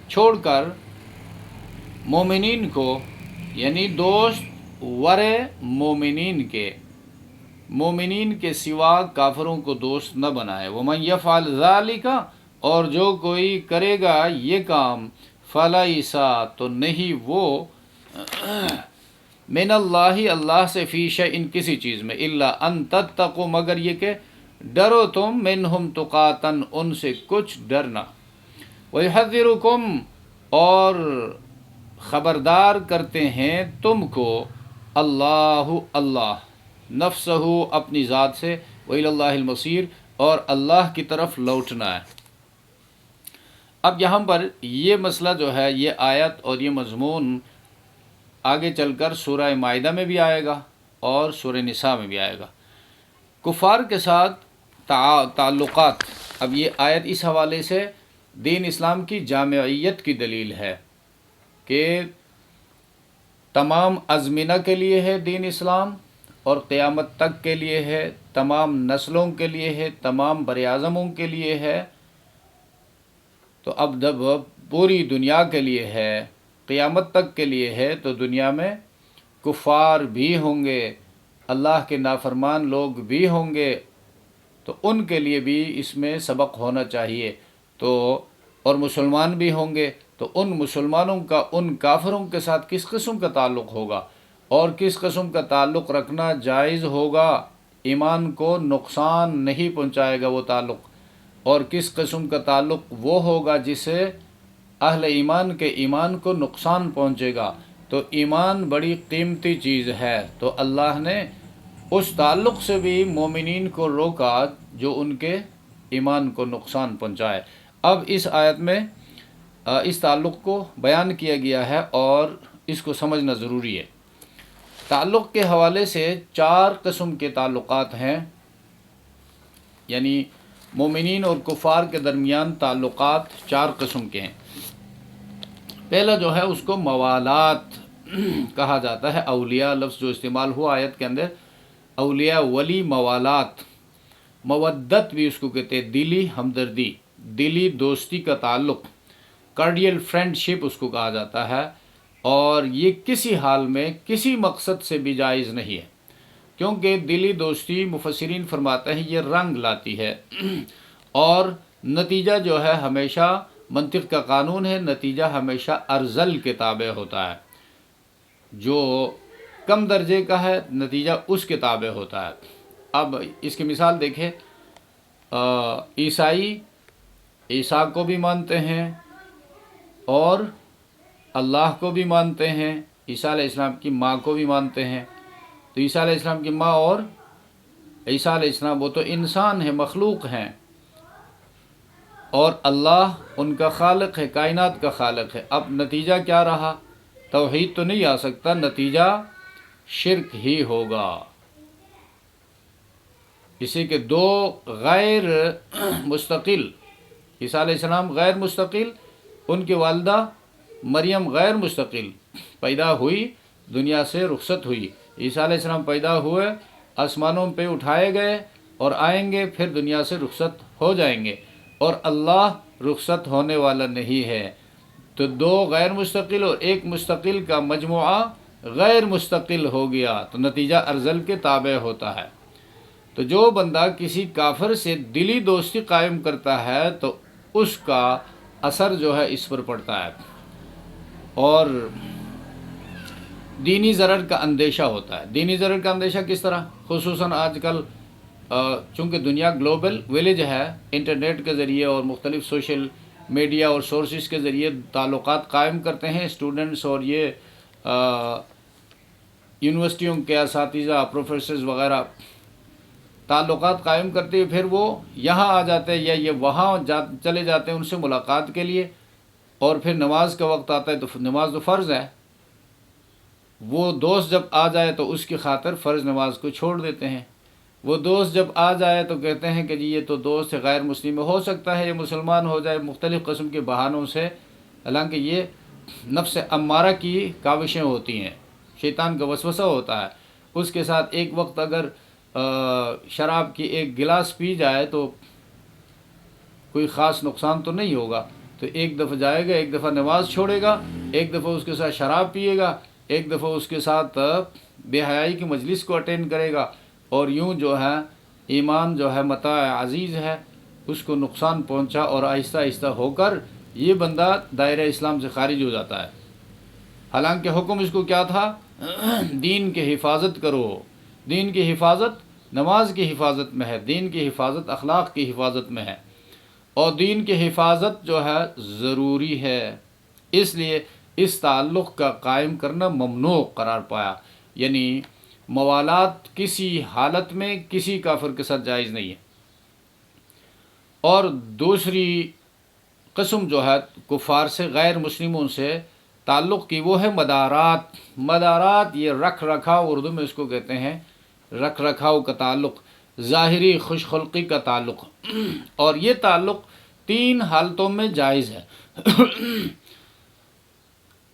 چھوڑ کر مومنین کو، یعنی دوست ورے مومنین کے، مومنین کے سوا کافروں کو دوست نہ بنائے۔ ومن یفعل ذالک، اور جو کوئی کرے گا یہ کام، فلیس، تو نہیں وہ، من اللہ، اللہ سے، فی شیء، کسی چیز میں، الا ان تتقوا، مگر یہ کہ ڈرو تم، منہم تقاتن، ان سے کچھ ڈرنا، ویحذرکم، اور خبردار کرتے ہیں تم کو، اللہ، اللہ، نفسہ، اپنی ذات سے، وإلی اللہ المصیر، اور اللہ کی طرف لوٹنا ہے۔ اب یہاں پر یہ مسئلہ جو ہے، یہ آیت اور یہ مضمون آگے چل کر سورہ مائدہ میں بھی آئے گا اور سورہ نساء میں بھی آئے گا۔ کفار کے ساتھ تعلقات، اب یہ آیت اس حوالے سے دین اسلام کی جامعیت کی دلیل ہے کہ تمام ازمنہ کے لیے ہے دین اسلام، اور قیامت تک کے لیے ہے، تمام نسلوں کے لیے ہے، تمام بر اعظموں کے لیے ہے۔ تو اب جب پوری دنیا کے لیے ہے، قیامت تک کے لیے ہے، تو دنیا میں کفار بھی ہوں گے، اللہ کے نافرمان لوگ بھی ہوں گے، تو ان کے لیے بھی اس میں سبق ہونا چاہیے۔ تو اور مسلمان بھی ہوں گے، تو ان مسلمانوں کا ان کافروں کے ساتھ کس قسم کا تعلق ہوگا، اور کس قسم کا تعلق رکھنا جائز ہوگا، ایمان کو نقصان نہیں پہنچائے گا وہ تعلق، اور کس قسم کا تعلق وہ ہوگا جس سے اہل ایمان کے ایمان کو نقصان پہنچے گا۔ تو ایمان بڑی قیمتی چیز ہے، تو اللہ نے اس تعلق سے بھی مومنین کو روکا جو ان کے ایمان کو نقصان پہنچائے۔ اب اس آیت میں اس تعلق کو بیان کیا گیا ہے اور اس کو سمجھنا ضروری ہے۔ تعلق کے حوالے سے 4 قسم کے تعلقات ہیں، یعنی مومنین اور کفار کے درمیان تعلقات 4 قسم کے ہیں۔ پہلا جو ہے اس کو موالات کہا جاتا ہے، اولیاء لفظ جو استعمال ہوا آیت کے اندر، اولیاء، ولی، موالات، مودت بھی اس کو کہتے ہیں، دلی ہمدردی، دلی دوستی کا تعلق، کارڈیل فرینڈ شپ اس کو کہا جاتا ہے، اور یہ کسی حال میں کسی مقصد سے بھی جائز نہیں ہے، کیونکہ دلی دوستی مفسرین فرماتے ہیں یہ رنگ لاتی ہے، اور نتیجہ جو ہے ہمیشہ، منطق کا قانون ہے، نتیجہ ہمیشہ ارذل کے تابع ہوتا ہے، جو کم درجے کا ہے نتیجہ اس کے تابع ہوتا ہے۔ اب اس کی مثال دیکھیں، عیسائی عیسیٰ کو بھی مانتے ہیں اور اللہ کو بھی مانتے ہیں، عیسیٰ علیہ السلام کی ماں کو بھی مانتے ہیں، تو عیسیٰ علیہ السلام کی ماں اور عیسیٰ علیہ السلام وہ تو انسان ہیں، مخلوق ہیں، اور اللہ ان کا خالق ہے، کائنات کا خالق ہے۔ اب نتیجہ کیا رہا؟ توحید تو نہیں آ سکتا، نتیجہ شرک ہی ہوگا۔ اسی کے 2 غیر مستقل، عیسیٰ علیہ السلام غیر مستقل، ان کی والدہ مریم غیر مستقل، پیدا ہوئی، دنیا سے رخصت ہوئی، عیسیٰ علیہ السلام پیدا ہوئے، آسمانوں پہ اٹھائے گئے اور آئیں گے، پھر دنیا سے رخصت ہو جائیں گے، اور اللہ رخصت ہونے والا نہیں ہے۔ تو 2 غیر مستقل اور 1 مستقل کا مجموعہ غیر مستقل ہو گیا، تو نتیجہ ارذل کے تابع ہوتا ہے۔ تو جو بندہ کسی کافر سے دلی دوستی قائم کرتا ہے تو اس کا اثر جو ہے اس پر پڑتا ہے، اور دینی ضرر کا اندیشہ ہوتا ہے۔ دینی ضرر کا اندیشہ کس طرح؟ خصوصاً آج کل چونکہ دنیا گلوبل ویلیج ہے، انٹرنیٹ کے ذریعے اور مختلف سوشل میڈیا اور سورسز کے ذریعے تعلقات قائم کرتے ہیں اسٹوڈنٹس، اور یہ یونیورسٹیوں کے اساتذہ، پروفیسرز وغیرہ تعلقات قائم کرتے ہوئے پھر وہ یہاں آ جاتے ہیں یا یہ وہاں چلے جاتے ہیں ان سے ملاقات کے لیے، اور پھر نماز کا وقت آتا ہے تو نماز تو فرض ہے، وہ دوست جب آ جائے تو اس کی خاطر فرض نماز کو چھوڑ دیتے ہیں۔ وہ دوست جب آ جائے تو کہتے ہیں کہ جی یہ تو دوست غیر مسلم ہو سکتا ہے یہ مسلمان ہو جائے، مختلف قسم کے بہانوں سے، حالانکہ یہ نفس امارہ کی کاوشیں ہوتی ہیں، شیطان کا وسوسہ ہوتا ہے۔ اس کے ساتھ ایک وقت اگر شراب کی ایک گلاس پی جائے تو کوئی خاص نقصان تو نہیں ہوگا، تو ایک دفعہ جائے گا، ایک دفعہ نماز چھوڑے گا، ایک دفعہ اس کے ساتھ شراب پیے گا، ایک دفعہ اس کے ساتھ بے حیائی کی مجلس کو اٹینڈ کرے گا، اور یوں جو ہے ایمان جو ہے متاع عزیز ہے، اس کو نقصان پہنچا، اور آہستہ آہستہ ہو کر یہ بندہ دائرہ اسلام سے خارج ہو جاتا ہے۔ حالانکہ حکم اس کو کیا تھا؟ دین کی حفاظت کرو، دین کی حفاظت نماز کی حفاظت میں ہے، دین کی حفاظت اخلاق کی حفاظت میں ہے، اور دین کی حفاظت جو ہے ضروری ہے، اس لیے اس تعلق کا قائم کرنا ممنوع قرار پایا، یعنی موالات کسی حالت میں کسی کافر کے ساتھ جائز نہیں ہے۔ اور دوسری قسم جو ہے کفار سے، غیر مسلموں سے تعلق کی، وہ ہے مدارات۔ مدارات یہ رکھ رکھاؤ، اردو میں اس کو کہتے ہیں رکھ رکھاؤ کا تعلق، ظاہری خوش خلقی کا تعلق، اور یہ تعلق 3 حالتوں میں جائز ہے۔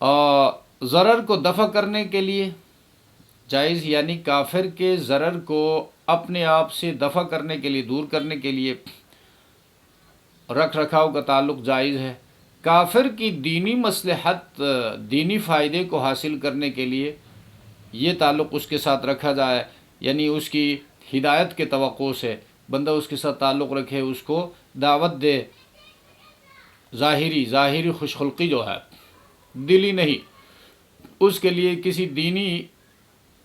اور ضرر کو دفع کرنے کے لیے جائز، یعنی کافر کے ضرر کو اپنے آپ سے دفع کرنے کے لیے، دور کرنے کے لیے رکھ رکھاؤ کا تعلق جائز ہے۔ کافر کی دینی مصلحت، دینی فائدے کو حاصل کرنے کے لیے یہ تعلق اس کے ساتھ رکھا جائے، یعنی اس کی ہدایت کے توقع سے بندہ اس کے ساتھ تعلق رکھے، اس کو دعوت دے، ظاہری خوش خلقی جو ہے، دلی نہیں، اس کے لیے کسی دینی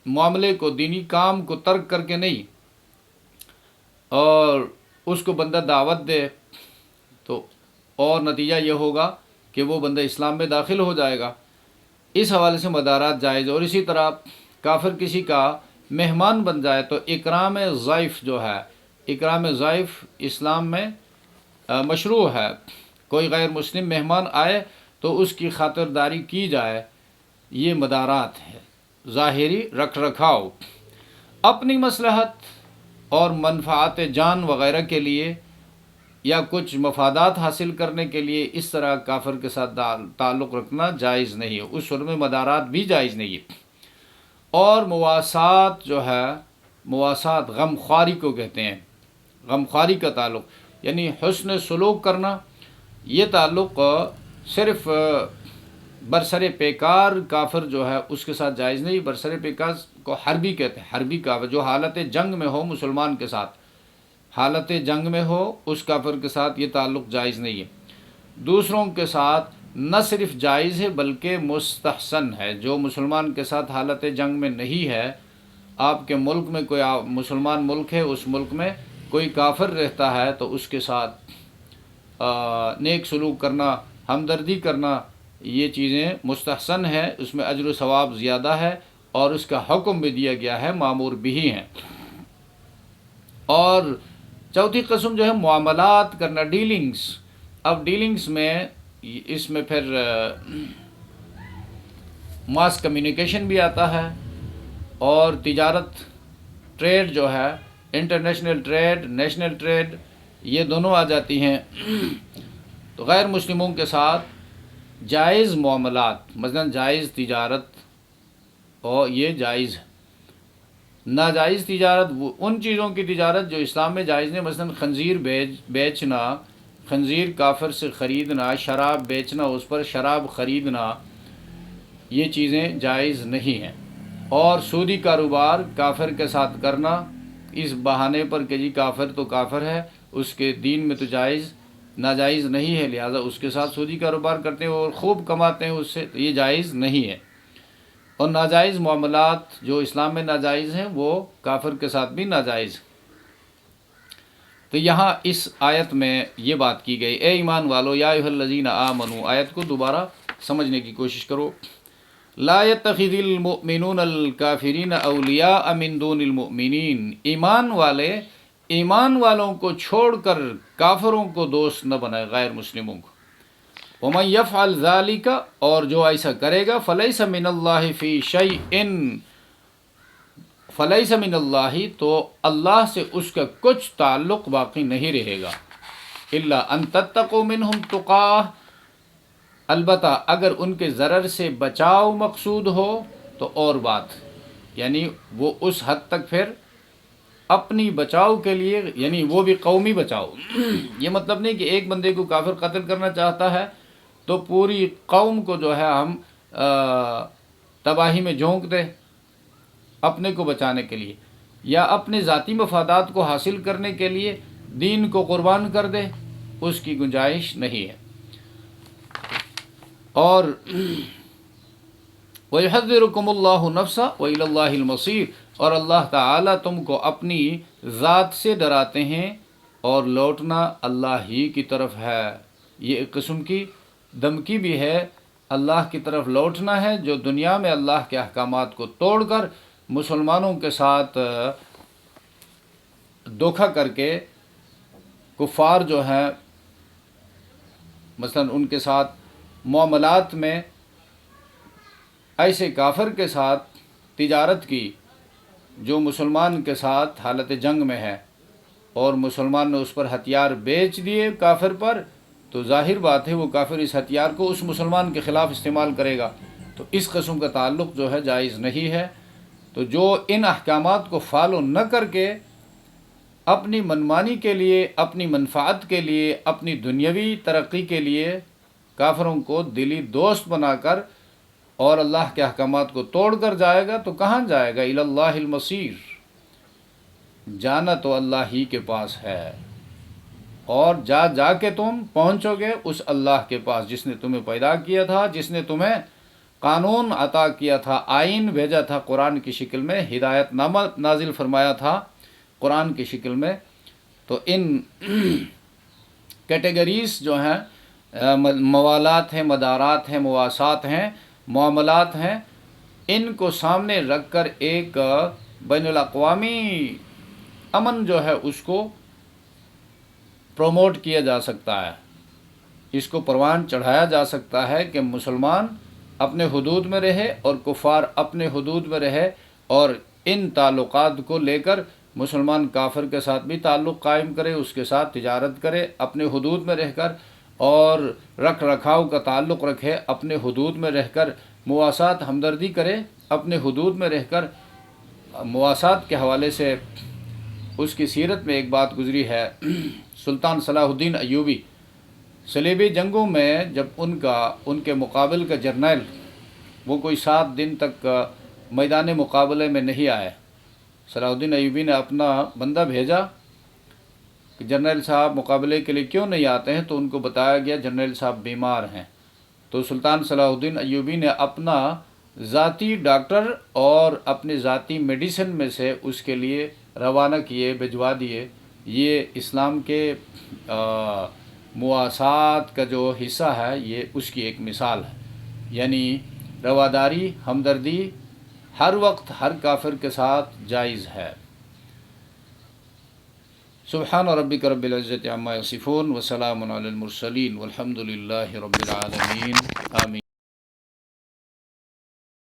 معاملے کو، دینی کام کو ترک کر کے نہیں، اور اس کو بندہ دعوت دے، تو اور نتیجہ یہ ہوگا کہ وہ بندہ اسلام میں داخل ہو جائے گا۔ اس حوالے سے مدارات جائز۔ اور اسی طرح کافر کسی کا مہمان بن جائے تو اکرام ضیف جو ہے، اکرام ضیف اسلام میں مشروع ہے۔ کوئی غیر مسلم مہمان آئے تو اس کی خاطرداری کی جائے، یہ مدارات ہے، ظاہری رکھ رکھاؤ۔ اپنی مصلحت اور منفعت جان وغیرہ کے لیے یا کچھ مفادات حاصل کرنے کے لیے اس طرح کافر کے ساتھ تعلق رکھنا جائز نہیں ہے، اس صورت میں مدارات بھی جائز نہیں ہے۔ اور مواسات جو ہے، مواسات غمخواری کو کہتے ہیں، غمخواری کا تعلق یعنی حسن سلوک کرنا، یہ تعلق صرف برسر پیکار کافر جو ہے اس کے ساتھ جائز نہیں۔ برسر پیکار کو حربی کہتے ہیں، حربی کافر جو حالت جنگ میں ہو مسلمان کے ساتھ، حالت جنگ میں ہو، اس کافر کے ساتھ یہ تعلق جائز نہیں ہے۔ دوسروں کے ساتھ نہ صرف جائز ہے بلکہ مستحسن ہے۔ جو مسلمان کے ساتھ حالت جنگ میں نہیں ہے، آپ کے ملک میں کوئی مسلمان ملک ہے، اس ملک میں کوئی کافر رہتا ہے تو اس کے ساتھ نیک سلوک کرنا، ہمدردی کرنا، یہ چیزیں مستحسن ہیں، اس میں اجر و ثواب زیادہ ہے، اور اس کا حکم بھی دیا گیا ہے، مامور بھی ہیں۔ اور چوتھی قسم جو ہے معاملات کرنا، ڈیلنگز۔ اب ڈیلنگز میں اس میں پھر ماس کمیونیکیشن بھی آتا ہے، اور تجارت، ٹریڈ جو ہے، انٹرنیشنل ٹریڈ، نیشنل ٹریڈ، یہ دونوں آ جاتی ہیں۔ تو غیر مسلموں کے ساتھ جائز معاملات، مثلا جائز تجارت، اور یہ جائز ہے۔ ناجائز تجارت ان چیزوں کی تجارت جو اسلام میں جائز نہیں، مثلا خنزیر بیچنا، خنزیر کافر سے خریدنا، شراب بیچنا، اس پر شراب خریدنا، یہ چیزیں جائز نہیں ہیں۔ اور سودی کاروبار کافر کے ساتھ کرنا اس بہانے پر کہ جی کافر تو کافر ہے، اس کے دین میں تو جائز ناجائز نہیں ہے، لہذا اس کے ساتھ سودی کاروبار کرتے ہیں اور خوب کماتے ہیں اس سے، تو یہ جائز نہیں ہے۔ اور ناجائز معاملات جو اسلام میں ناجائز ہیں وہ کافر کے ساتھ بھی ناجائز۔ تو یہاں اس آیت میں یہ بات کی گئی، اے ایمان والو، یا ایھا الذین آمنو، آیت کو دوبارہ سمجھنے کی کوشش کرو۔ لا يتخذ المؤمنون الکافرین اولیاء من دون المؤمنین، ایمان والوں کو چھوڑ کر کافروں کو دوست نہ بنائے، غیر مسلموں کو۔ وَمَن يَفْعَلْ ذَلِكَ، اور جو ایسا کرے گا، فَلَيْسَ مِنَ اللَّهِ فِي شَيْءٍ، فَلَيْسَ مِنَ اللَّهِ، تو اللہ سے اس کا کچھ تعلق باقی نہیں رہے گا، إِلَّا أَن تَتَّقُوا مِنْهُمْ تُقَاةً، البتہ اگر ان کے ضرر سے بچاؤ مقصود ہو تو اور بات، یعنی وہ اس حد تک پھر اپنی بچاؤ کے لیے، یعنی وہ بھی قومی بچاؤ، یہ مطلب نہیں کہ ایک بندے کو کافر قتل کرنا چاہتا ہے تو پوری قوم کو جو ہے ہم تباہی میں جھونک دیں اپنے کو بچانے کے لیے، یا اپنے ذاتی مفادات کو حاصل کرنے کے لیے دین کو قربان کر دے، اس کی گنجائش نہیں ہے۔ اور وَيُحَذِّرُكُمُ اللَّهُ نَفْسَ وَإِلَى اللَّهِ الْمَصِيرُ، اور اللہ تعالیٰ تم کو اپنی ذات سے ڈراتے ہیں اور لوٹنا اللہ ہی کی طرف ہے۔ یہ ایک قسم کی دھمکی بھی ہے، اللہ کی طرف لوٹنا ہے، جو دنیا میں اللہ کے احکامات کو توڑ کر مسلمانوں کے ساتھ دھوکہ کر کے کفار جو ہیں مثلا ان کے ساتھ معاملات میں ایسے کافر کے ساتھ تجارت کی جو مسلمان کے ساتھ حالت جنگ میں ہے، اور مسلمان نے اس پر ہتھیار بیچ دیے کافر پر، تو ظاہر بات ہے وہ کافر اس ہتھیار کو اس مسلمان کے خلاف استعمال کرے گا، تو اس قسم کا تعلق جو ہے جائز نہیں ہے۔ تو جو ان احکامات کو فالو نہ کر کے اپنی منمانی کے لیے، اپنی منفعت کے لیے، اپنی دنیاوی ترقی کے لیے کافروں کو دلی دوست بنا کر اور اللہ کے احکامات کو توڑ کر جائے گا، تو کہاں جائے گا؟ الی اللہ المصیر، جانا تو اللہ ہی کے پاس ہے، اور جا کے تم پہنچو گے اس اللہ کے پاس جس نے تمہیں پیدا کیا تھا، جس نے تمہیں قانون عطا کیا تھا، آئین بھیجا تھا قرآن کی شکل میں، ہدایت نامہ نازل فرمایا تھا قرآن کی شکل میں۔ تو ان کیٹیگریز جو ہیں، موالات ہیں، مدارات ہیں، مواسات ہیں، معاملات ہیں، ان کو سامنے رکھ کر ایک بین الاقوامی امن جو ہے اس کو پروموٹ کیا جا سکتا ہے، اس کو پروان چڑھایا جا سکتا ہے کہ مسلمان اپنے حدود میں رہے اور کفار اپنے حدود میں رہے، اور ان تعلقات کو لے کر مسلمان کافر کے ساتھ بھی تعلق قائم کرے، اس کے ساتھ تجارت کرے اپنے حدود میں رہ کر، اور رکھ رکھاؤ کا تعلق رکھے اپنے حدود میں رہ کر، مواسات ہمدردی کرے اپنے حدود میں رہ کر۔ مواسات کے حوالے سے اس کی سیرت میں ایک بات گزری ہے، سلطان صلاح الدین ایوبی صلیبی جنگوں میں جب ان کے مقابل کا جرنیل وہ کوئی 7 دن تک میدان مقابلے میں نہیں آئے، صلاح الدین ایوبی نے اپنا بندہ بھیجا کہ جرنیل صاحب مقابلے کے لیے کیوں نہیں آتے ہیں، تو ان کو بتایا گیا جرنیل صاحب بیمار ہیں۔ تو سلطان صلاح الدین ایوبی نے اپنا ذاتی ڈاکٹر اور اپنے ذاتی میڈیسن میں سے اس کے لیے روانہ کیے، بھجوا دیے۔ یہ اسلام کے مواسات کا جو حصہ ہے، یہ اس کی ایک مثال ہے، یعنی رواداری، ہمدردی ہر وقت ہر کافر کے ساتھ جائز ہے۔ سبحان ربک رب العزت عما یصفون وسلام علی المرسلین والحمد للہ رب العالمین، آمین۔